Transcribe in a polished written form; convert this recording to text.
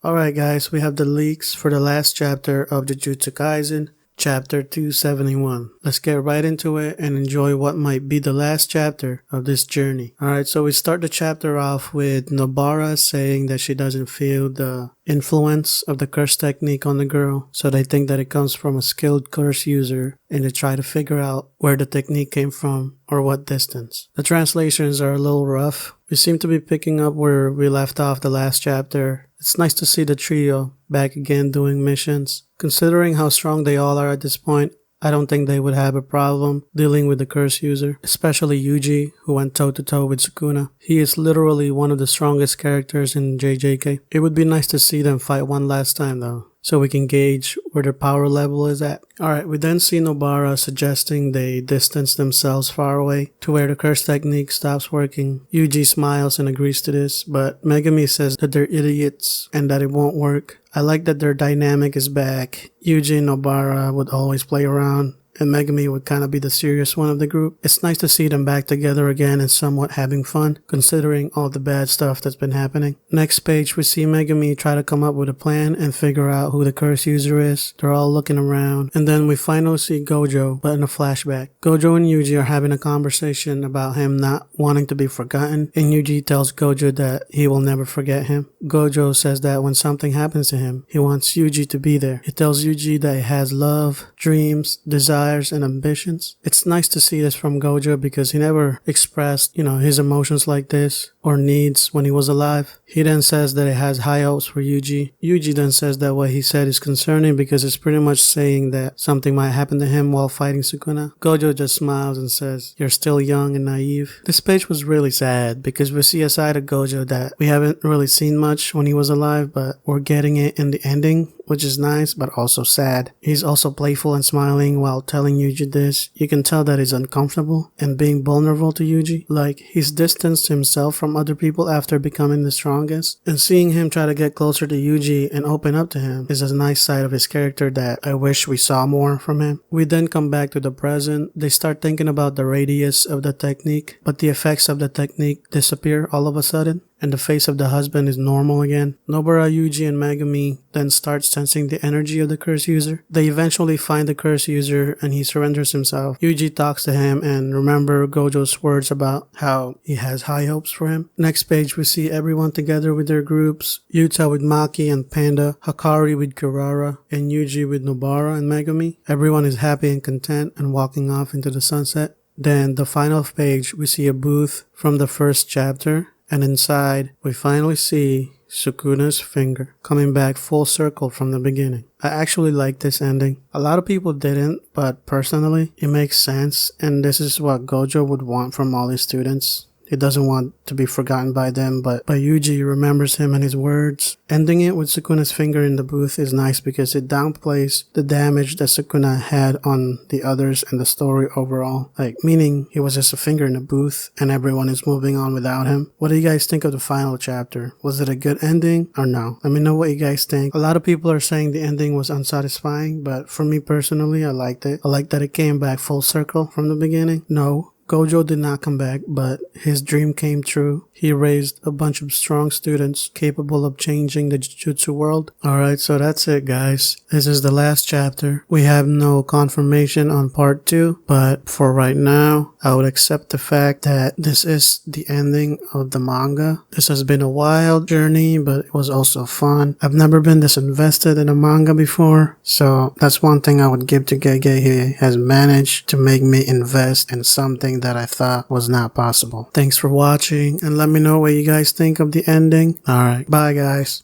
Alright guys, we have the leaks for the last chapter of Jujutsu Kaisen, chapter 271. Let's get right into it and enjoy what might be the last chapter of this journey. Alright, so we start the chapter off with Nobara saying that she doesn't feel the influence of the curse technique on the girl, so they think that it comes from a skilled curse user and they try to figure out where the technique came from or what distance. The translations are a little rough. We seem to be picking up where we left off the last chapter. It's nice to see the trio back again doing missions. Considering how strong they all are at this point, I don't think they would have a problem dealing with the curse user, especially Yuji, who went toe-to-toe with Sukuna. He is literally one of the strongest characters in JJK. It would be nice to see them fight one last time though, so we can gauge where their power level is at. Alright, we then see Nobara suggesting they distance themselves far away to where the curse technique stops working. Yuji smiles and agrees to this, but Megami says that they're idiots and that it won't work. I like that their dynamic is back. Yuji and Nobara would always play around, and Megami would kind of be the serious one of the group. It's nice to see them back together again and somewhat having fun, considering all the bad stuff that's been happening. Next page, we see Megami try to come up with a plan and figure out who the curse user is. They're all looking around, and then we finally see Gojo, but in a flashback. Gojo and Yuji are having a conversation about him not wanting to be forgotten, and Yuji tells Gojo that he will never forget him. Gojo says that when something happens to him, he wants Yuji to be there. He tells Yuji that he has love, dreams, desires, and ambitions. It's nice to see this from Gojo because he never expressed, his emotions like this or needs when he was alive. He then says that he has high hopes for Yuji. Yuji then says that what he said is concerning because it's pretty much saying that something might happen to him while fighting Sukuna. Gojo just smiles and says, "You're still young and naive." This page was really sad because we see a side of Gojo that we haven't really seen much when he was alive, but we're getting it in the ending, which is nice but also sad. He's also playful and smiling while telling Yuji this. You can tell that he's uncomfortable and being vulnerable to Yuji. Like, he's distanced himself from other people after becoming the strongest. And seeing him try to get closer to Yuji and open up to him is a nice side of his character that I wish we saw more from him. We then come back to the present. They start thinking about the radius of the technique, but the effects of the technique disappear all of a sudden, and the face of the husband is normal again. Nobara, Yuji, and Megami then start sensing the energy of the curse user. They eventually find the curse user and he surrenders himself. Yuji talks to him and remember Gojo's words about how he has high hopes for him. Next page, we see everyone together with their groups. Yuta with Maki and Panda, Hakari with Kirara, and Yuji with Nobara and Megami. Everyone is happy and content and walking off into the sunset. Then the final page, we see a booth from the first chapter. And inside, we finally see Sukuna's finger coming back full circle from the beginning. I actually like this ending. A lot of people didn't, but personally, it makes sense, and this is what Gojo would want from all his students. He doesn't want to be forgotten by them, but Yuji remembers him and his words. Ending it with Sukuna's finger in the booth is nice because it downplays the damage that Sukuna had on the others and the story overall. Meaning he was just a finger in the booth and everyone is moving on without him. What do you guys think of the final chapter? Was it a good ending or no? Let me know what you guys think. A lot of people are saying the ending was unsatisfying, but for me personally, I liked it. I like that it came back full circle from the beginning. No, Gojo did not come back, but his dream came true. He raised a bunch of strong students capable of changing the Jujutsu world. Alright, so that's it guys. This is the last chapter. We have no confirmation on part 2, but for right now, I would accept the fact that this is the ending of the manga. This has been a wild journey, but it was also fun. I've never been this invested in a manga before, so that's one thing I would give to Gege. He has managed to make me invest in something that I thought was not possible. Thanks for watching, and let me know what you guys think of the ending. Alright, bye guys.